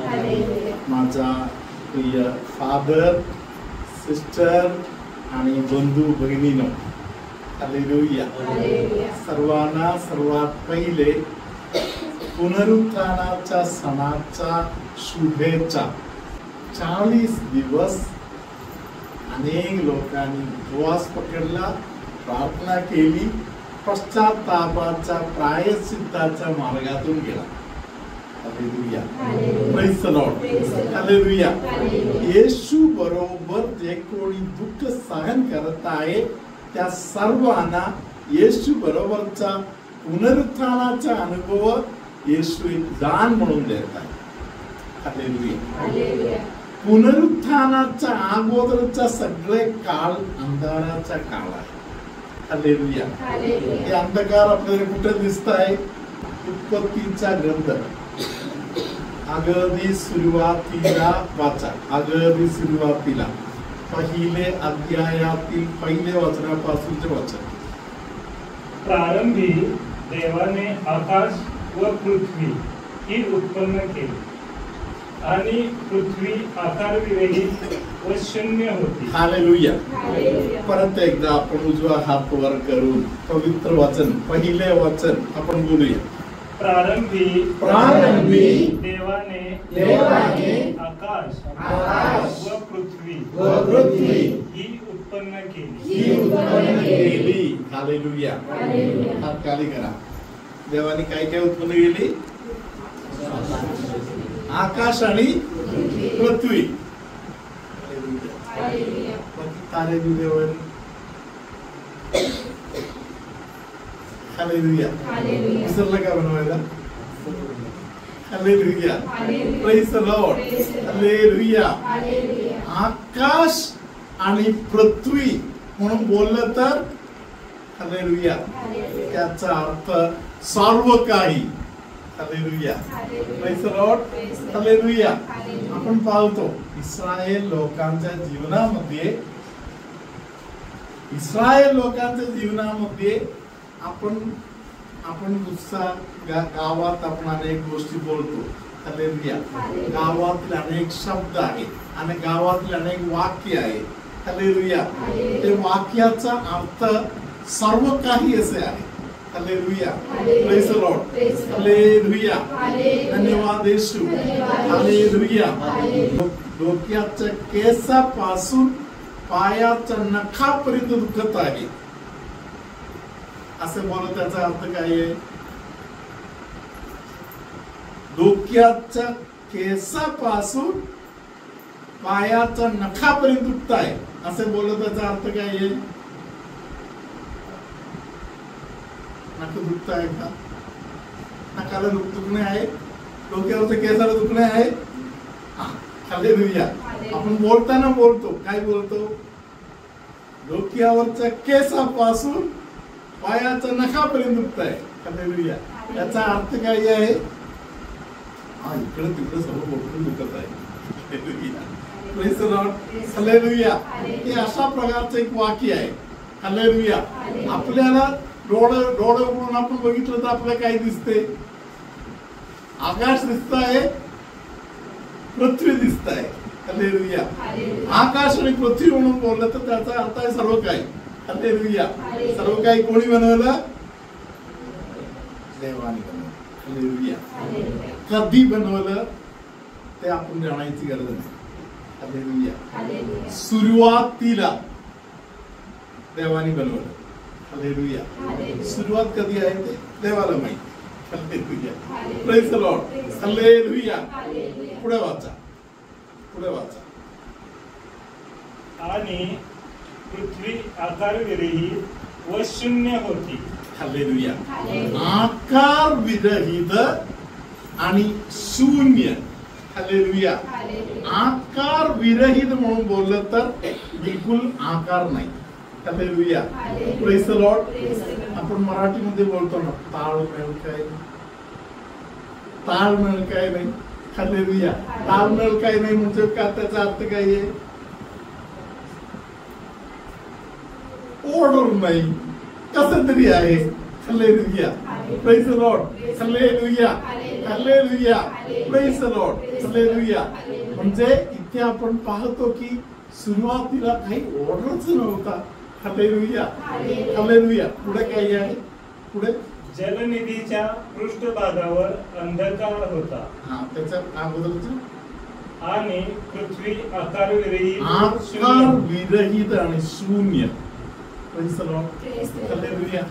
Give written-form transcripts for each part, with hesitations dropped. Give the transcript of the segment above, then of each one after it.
Hallelujah. माझा प्रिय father, sister आणि बंधू भगिनीनो, हालेलुया. सर्वांना सर्वात पहिले पुनरुत्थानाच्या सणाच्या शुभेच्छा. 40 दिवस अनेक लोकांनी उपवास पकडला, प्रार्थना केली, पश्चातापाच्या प्रायश्चित्ताच्या मार्गातून गेला. Hallelujah. Praise the Lord. Hallelujah. Yeshu बरोबर जे कोणी दुःख सहन करत आहे त्या सर्वांना येशू बरोबरचा पुनरुत्थानाचा अनुभव येशू एक दान म्हणून देत आहे. हालेलुया. पुनरुत्थानाच्या अगोदरचा सगळे काळ अंधाराचा काळ आहे. हालेलुया. हे अंधकार आपल्याला कुठे दिसत आहे? उत्पत्तीचा ग्रंथ अगदी सुरुवातीला वाचा. अगदी सुरुवातीला पहिले अध्यायातील पहिले वचनापासूनचे वचन. प्रारंभी देवाने आकाश व पृथ्वी ही उत्पन्न केली आणि पृथ्वी आकारविरहित व शून्य होती. हालेलुया. परत एकदा आपण उजवा हात वर करून पवित्र वचन, पहिले वचन आपण बोलूया. प्रारंभी देवाने आकाश व पृथ्वी ही उत्पन्न केली. हालेलुया. हात खाली करा. देवाने काय काय उत्पन्न केली? आकाश आणि पृथ्वी. तारे देवाने. हालेलुया. विसरलं का बनवायला? Hallelujah. Praise the Lord. Hallelujah. आकाश आणि पृथ्वी म्हणून बोललं तर हालेलुया त्याचा अर्थ सर्व काही. Hallelujah. Praise the Lord. Hallelujah. आपण पाहतो इस्रायल लोकांच्या जीवनामध्ये आपण गावात आपण अनेक गोष्टी बोलतो. हालेलुया. गावातील अनेक शब्द आहेत आणि गावातील अनेक वाक्य आहे. हालेलुया. ते वाक्याचा अर्थ सर्व काही असे आहे. Hallelujah. Praise the Lord. Hallelujah. धन्यवाद येशू. हालेलुया. डोक्याच्या केसापासून पायाच्या नखापर्यंत दुखत आहे असं बोलत. त्याचा अर्थ काय आहे? डोक्याच्या केसापासून पायाच्या नखापर्यंत दुखत आहे असं बोलत. त्याचा अर्थ काय आहे? नख दुखत आहे का? नकाला दुखणे आहे, डोक्यावरच्या केसाला दुखणे आहे. हालेलुया. आपण बोलताना बोलतो काय बोलतो? डोक्यावरच्या केसापासून पायाच्या नखापर्यंत दुखत आहे. हालेलुया. याचा अर्थ काय आहे? इकडे तिकडे सर्व बोलून दुखत आहे. Praise the Lord. हालेलुया. हे अशा प्रकारचं एक वाक्य आहे. हालेलुया. आपल्याला डोळे उघडून आपण बघितलं तर आपल्याला काय दिसते? आकाश दिसत आहे, पृथ्वी दिसत आहे. हालेलुया. आकाश आणि पृथ्वी म्हणून बोललं तर त्याचा अर्थ आहे सर्व काही. हालेलुया. सर्व काही कोणी बनवलं? देवाने बनवलं. हालेलुया. कधी बनवलं ते आपण जाणायची गरज नाही. हालेलुया. सुरुवातीला देवाने बनवलं. हालेलुया. सुरुवात कधी आहे ते देवाला माहिती. Hallelujah. Praise the Lord. Hallelujah. पुढे वाचा. आणि पृथ्वी आकारविरहित व शून्य होती. हालेलुया. आकार विरहित आणि शून्य. हालेलुया. आकार विरहित म्हणून बोललं तर बिलकुल आकार नाही. हालेलुया. Praise the Lord. आपण मराठीमध्ये बोलतो ना ताळमेळ काय नाही. हालेलुया. ताळमेळ काय नाही म्हणजे का? त्याचा अर्थ काय आहे? ऑर्डर नाही, कसं तरी आहे. हालेलुया. Praise the Lord. हालेलुया. Hallelujah, praise the Lord, hallelujah. म्हणजे इथे आपण पाहतो की सुरुवातीला काही ऑर्डरच नव्हता. Hallelujah, hallelujah. पुढे काय आहे? पुढे जलनिधीच्या पृष्ठभागावर अंधकार होता. हा, त्याच्या अगोदरचं आणि पृथ्वी आकारविरहित आकारविरहित आणि शून्य. Praise the Lord, hallelujah.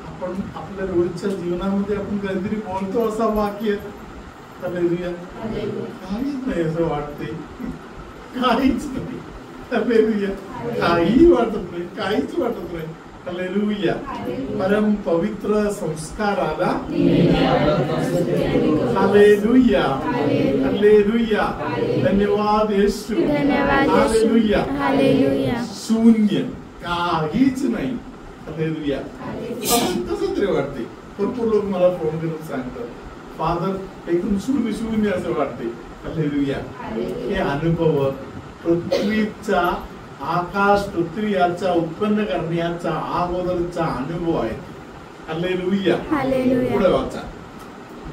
आपण आपल्या रोजच्या जीवनामध्ये आपण काहीतरी बोलतो असा वाक्य, हालेलुया, काहीच नाही असं वाटते, काहीच नाही. हालेलुया, काही वाटत नाही, काहीच वाटत नाही. हालेलुया. परम पवित्र संस्काराला हालेलुया, हालेलुया. धन्यवाद येशू, हालेलुया. शून्य, काहीच नाही. हालेलुया. कसं तरी वाटते. भरपूर लोक मला फोन करून सांगतात, फादर एकदम शून्य शून्य असं वाटते. हालेलुया. हे अनुभव पृथ्वीचा, आकाश पृथ्वी याचा उत्पन्न करण्याचा अगोदरचा अनुभव आहे. हालेलुया. पुढे वाचा.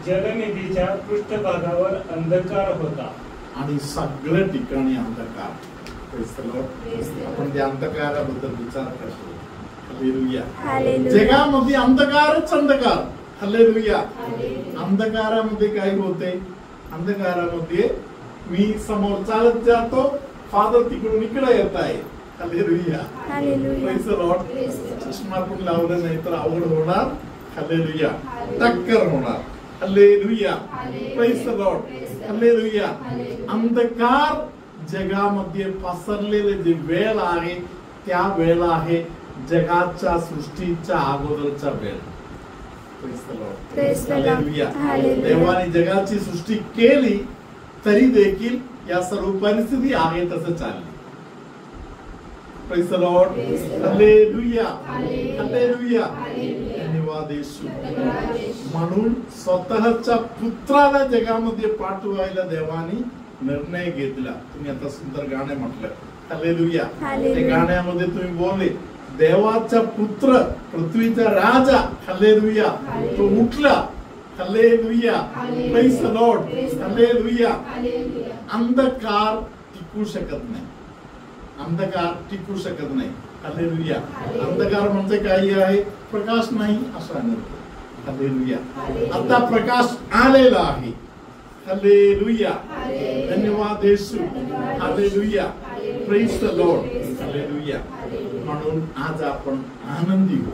जलनिधीच्या पृष्ठभागावर अंधकार होता आणि सगळ्या ठिकाणी अंधकार. आपण त्या अंधकाराबद्दल विचार करतो. हालेलुया. जगामध्ये अंधकारच अंधकार. हालेलुया. अंधकारामध्ये काय होते? अंधकारामध्ये मी समोर चालत जातो, फादर तिकडून इकडे येत आहे. Hallelujah, praise the Lord. चष्मा पण लावलं नाही तर आवड होणार. हालेलुया, टक्कर होणार. Hallelujah, praise the Lord. Hallelujah. अंधकार जगामध्ये पसरलेले जे वेळ आहे त्या वेळ आहे जगाच्या सृष्टीच्या अगोदरचा वेळ. हालेलुया. देवाने जगाची सृष्टी केली तरी देखील या सर्व परिस्थिती आहे तसं चालली. Praise the Lord. हालेलुया, हालेलुया. धन्यवाद येशू. म्हणून स्वतःच्या पुत्राला जगामध्ये पाठवायला देवाने निर्णय घेतला. तुम्ही आता सुंदर गाणे म्हटलं. हालेलुया. त्या गाण्यामध्ये तुम्ही बोलले देवाचा पुत्र, पृथ्वीचा राजा. हालेलुया. तो उठला. Hallelujah, praise the Lord. Hallelujah. अंधकार टिकू शकत नाही. अंधकार टिकू शकत नाही. हालेलुया. अंधकार म्हणजे काही आहे? प्रकाश नाही असं आहे. हालेलुया. आता प्रकाश आलेला आहे. हालेलुया. धन्यवाद येशू. Hallelujah. Praise the Lord. Hallelujah. म्हणून आज आपण आनंदी हो.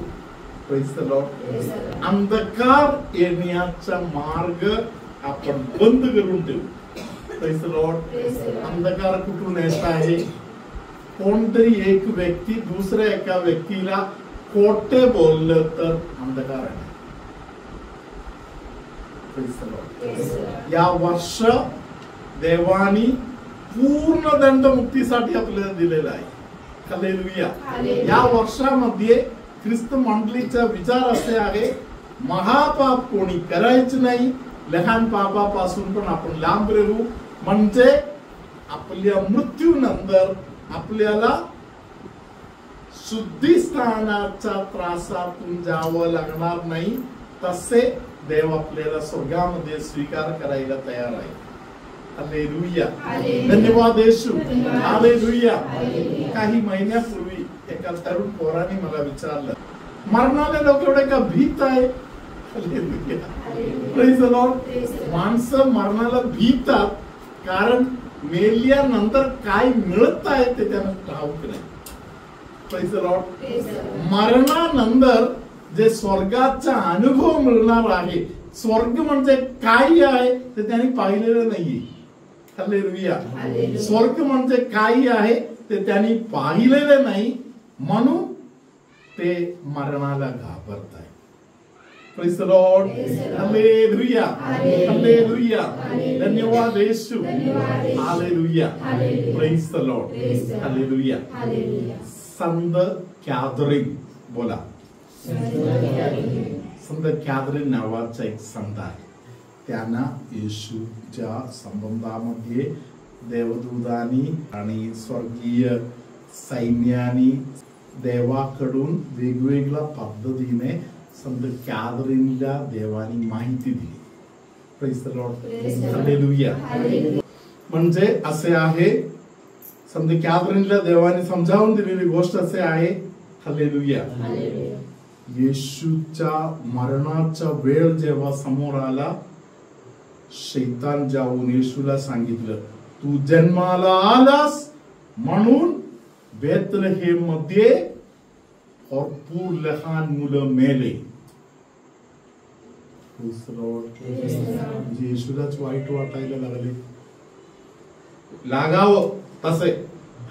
Praise the lord. अंधकार येण्याचा मार्ग आपण बंद करून ठेवू. Praise the lord. अंधकार कुठून येत आहे? कोणतरी एक व्यक्ती दुसऱ्या एका व्यक्तीला खोटे बोललं तर अंधकार आहे. या वर्ष देवानी पूर्ण दंडमुक्तीसाठी आपल्याला दिलेला आहे. हालेलुया. या वर्षामध्ये ख्रिस्त मंडळीचा विचार असे आहे, महापाप कोणी करायचं नाही. लहान पापापासून पण आपण लांब राहू. म्हणजे आपल्या मृत्यूनंतर आपल्याला शुद्धीस्थानाच्या त्रासातून जावं लागणार नाही. तसे देव आपल्याला स्वर्गामध्ये स्वीकार करायला तयार आहे. हालेलुया. धन्यवाद येशू. हालेलुया. काही महिन्यापूर्वी एका तरुण पोराने मला विचारलं, मरणारे लोक एवढे का भीत आहे? हालेलुया. Praise the Lord. माणसं मरणाला भीतात कारण मेल्यानंतर काय मिळत आहे ते त्यांना ठाऊक नाही. Praise the Lord. मरणानंतर जे स्वर्गाचा अनुभव मिळणार आहे, स्वर्ग म्हणजे काय आहे ते त्यांनी पाहिलेलं नाहीये. हालेलुया. स्वर्ग म्हणजे काय आहे ते त्यांनी पाहिलेलं नाही, म्हणून ते मरणाला घाबरत आहे. Praise the Lord. हालेलुया, हालेलुया. धन्यवाद येशू. हालेलुया. Praise the Lord. हालेलुया. संत कॅथरीन, बोला. संत कॅथरीन नावाचा एक संत आहे. त्यांना येशूच्या संबंधामध्ये देवदूतांनी आणि स्वर्गीय सैन्यानी देवाकडून वेगवेगळ्या पद्धतीने संत कॅथरीनला देवानी माहिती दिली. Praise the Lord, hallelujah. म्हणजे असे आहे, समजा कॅथरीनला देवाने समजावून दिलेली गोष्ट असे आहे, हालेलुया. येशूच्या मरणाचा वेळ जेव्हा समोर आला, शैतान जाऊन येशूला सांगितलं, तू जन्माला आलास म्हणून बेथलेहेम मध्ये भरपूर लहान मुलं मेले. येशूलाच वाईट वाटायला लागले, लागावं तसे,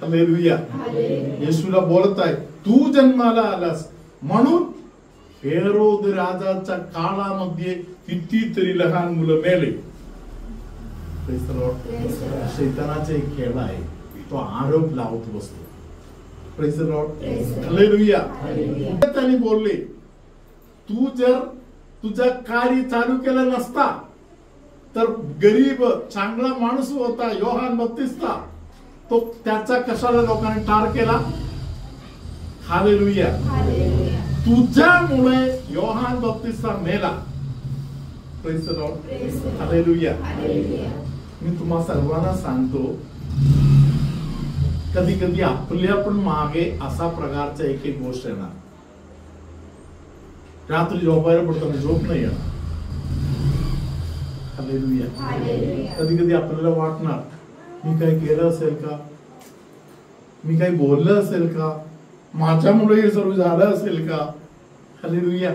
हालेलुया. येशूला बोलत आहे, तू जन्माला आलास म्हणून हेरोद राजाच्या काळामध्ये कितीतरी लहान मुलं मेले. शैतानाचा एक खेळ आहे, तो आरोप लावत बसतो. Praise the Lord, hallelujah. त्यांनी बोलले, तू जर तुझं कार्य चालू केलं नसता तर गरीब चांगला माणूस होता योहान बप्तिस्ता, तो त्याचा कशाला लोकांनी ठार केला. हालेलुया. तुझ्यामुळे योहान बप्तिस्ता मेला. प्रेज द लॉर्ड, हालेलुया. मी तुम्हा सर्वांना सांगतो, कधी कधी आपल्या पण मागे असा प्रकारचा एक एक गोष्ट येणार. रात्री झोपायला पडताना झोप नाही येणार. हालेलुया. कधी कधी आपल्याला वाटणार, मी काही केलं असेल का, मी काही बोललं असेल का, माझ्यामुळे हे सर्व झालं असेल का. हालेलुया.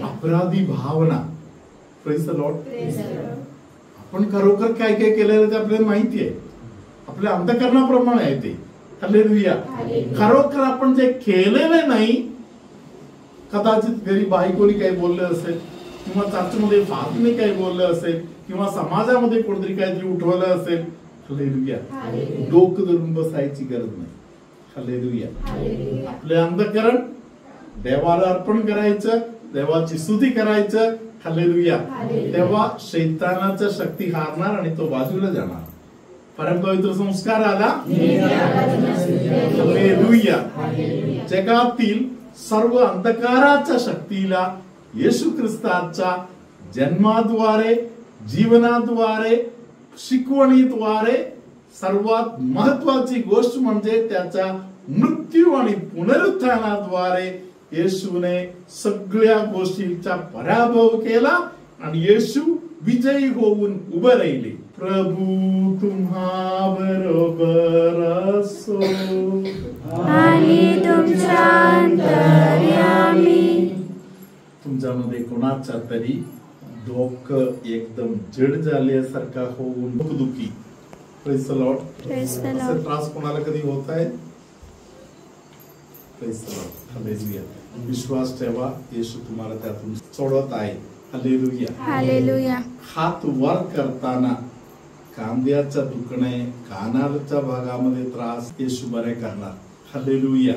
अपराधी भावना. Praise the Lord. आपण खरोखर काय काय केलेलं ते आपल्याला माहिती आहे, आपल्या अंतःकरणाप्रमाणे आहे ते. हालेलुया. खरोखर आपण जे केलेले नाही, कदाचित घरी बायकोनी काही बोललं असेल, किंवा चर्चमध्ये फादरने काही बोललं असेल, किंवा समाजामध्ये कोणतरी काहीतरी उठवलं असेल. हालेलुया. डोकं धरून बसायची गरज नाही. हालेलुया. आपले अंतःकरण देवाला अर्पण करायचं, देवाची स्तुती करायचं. हालेलुया. तेव्हा शैतानाच्या शक्ती हारणार आणि तो बाजूला जाणार. परमपवित्र संस्कार आला. हालेलुया. जगातील सर्व अंधकाराच्या शक्तीला येशू ख्रिस्ताच्या जन्माद्वारे, जीवनाद्वारे, शिकवणीद्वारे, सर्वात महत्वाची गोष्ट म्हणजे त्याच्या मृत्यू आणि पुनरुत्थानाद्वारे येशूने सगळ्या गोष्टींचा पराभव केला आणि येशू विजयी होऊन उभे राहिले. प्रभू तुम्हा बरोबर असो आणि तुमच्या अंतर्यामी. तुमच्यामध्ये कोणाचा तरी डोकं एकदम जड झाल्यासारखा होऊन दुखी. Praise the Lord. असे त्रास कोणाला कधी होत आहे. Praise the Lord. हालेलुया. विश्वास ठेवा, येशू तुम्हाला त्यातून सोडवत आहे. हालेलुया. हालेलुया. हात वर करताना कांद्याचा दुखणे, कानाच्या भागामध्ये त्रास येशू बरे करणार. हालेलुया.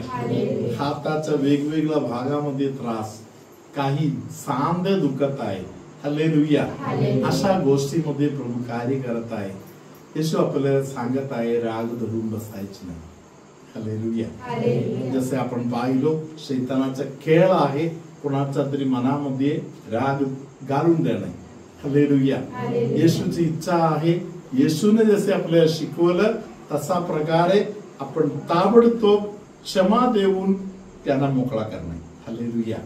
हाताच्या वेगवेगळ्या भागामध्ये त्रास, काही सांधे दुखत आहे. हालेलुया. अशा गोष्टीमध्ये प्रभू कार्य करत आहे. येशू आपल्याला सांगत आहे, राग धरून बसायची नाही. हालेलुया. जसे आपण पाहिलो, शैतानाचा खेळ आहे कोणाच्या तरी मनामध्ये राग घालून देणे. हालेलुया. येशूची इच्छा आहे, येशूने जसे आपल्याला शिकवलं तसा प्रकारे आपण ताबडतोब क्षमा देऊन त्यांना मोकळा करणे. हालेलुया.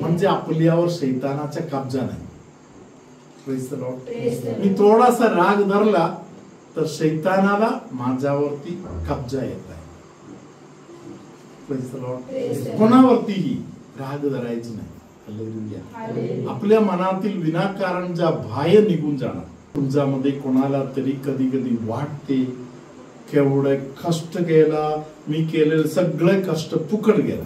म्हणजे आपल्यावर शैतानाचा कब्जा नाही. Praise the Lord. मी थोडासा राग धरला तर शैतानाला माझ्यावरती कब्जा येत आहे. Praise the Lord. कोणावरतीही राग धरायची नाही. हालेलुया. आपल्या मनातील विनाकारण ज्या भय निघून जाणार. तुमच्यामध्ये कोणाला तरी कधी कधी वाटते, केवढे कष्ट केला मी, केलेले सगळे कष्ट फुकट गेला.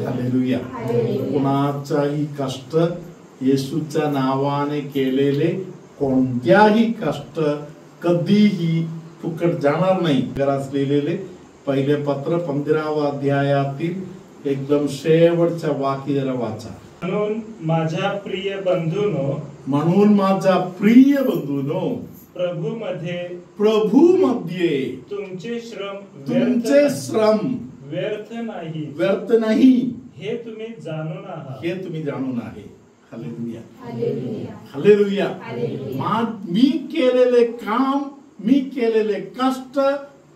हालेलुया. कोणाचाही कष्ट, येशूच्या नावाने केलेले कोणत्याही कष्ट कधीही फुकट जाणार नाही. घरास लिहिलेले पहिले पत्र 15व्या अध्यायातील एकदम शेवटच्या वाक्य जरा वाचा. म्हणून माझ्या प्रिय बंधूनो, म्हणून माझा प्रिय बंधूनो, प्रभू मध्ये तुमचे श्रम व्यर्थ नाही, हे तुम्ही जाणून आहात. हे तुम्ही जाणून आहे. Hallelujah hallelujah. मी केलेले काम, मी केलेले कष्ट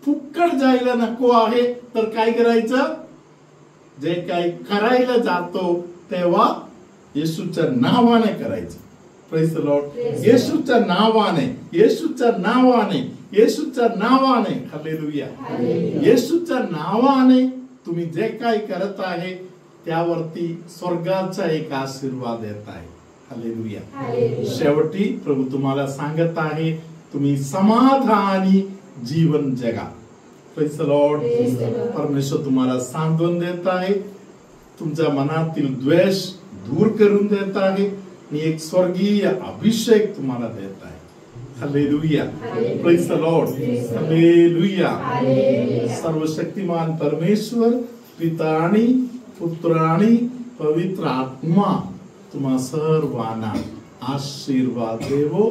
फुकट जायला नको आहे. तर काय करायचं? जे काही करायला जातो तेव्हा येशूच्या नावाने करायचं. Praise the Lord. येशूच्या नावाने, येशूच्या नावाने, येशूच्या नावाने. हालेलुया. येशूच्या नावाने तुम्ही जे काही करत आहे त्यावरती स्वर्गाचा एक आशीर्वाद येत आहे. हालेलुया. शेवटी प्रभू तुम्हाला सांगत आहे, तुम्ही समाधानी जीवन जगा. Praise the Lord. परमेश्वर तुम्हाला सांत्वन देत आहे, तुमच्या मनातील द्वेष दूर करून देत आहे आणि एक स्वर्गीय अभिषेक तुम्हाला देत आहे. Hallelujah. Praise the Lord. Hallelujah. सर्वशक्तिमान परमेश्वर पिता आणि पुत्र आणि पवित्र आत्मा तुम्हा सर्वांना आशीर्वाद देवो.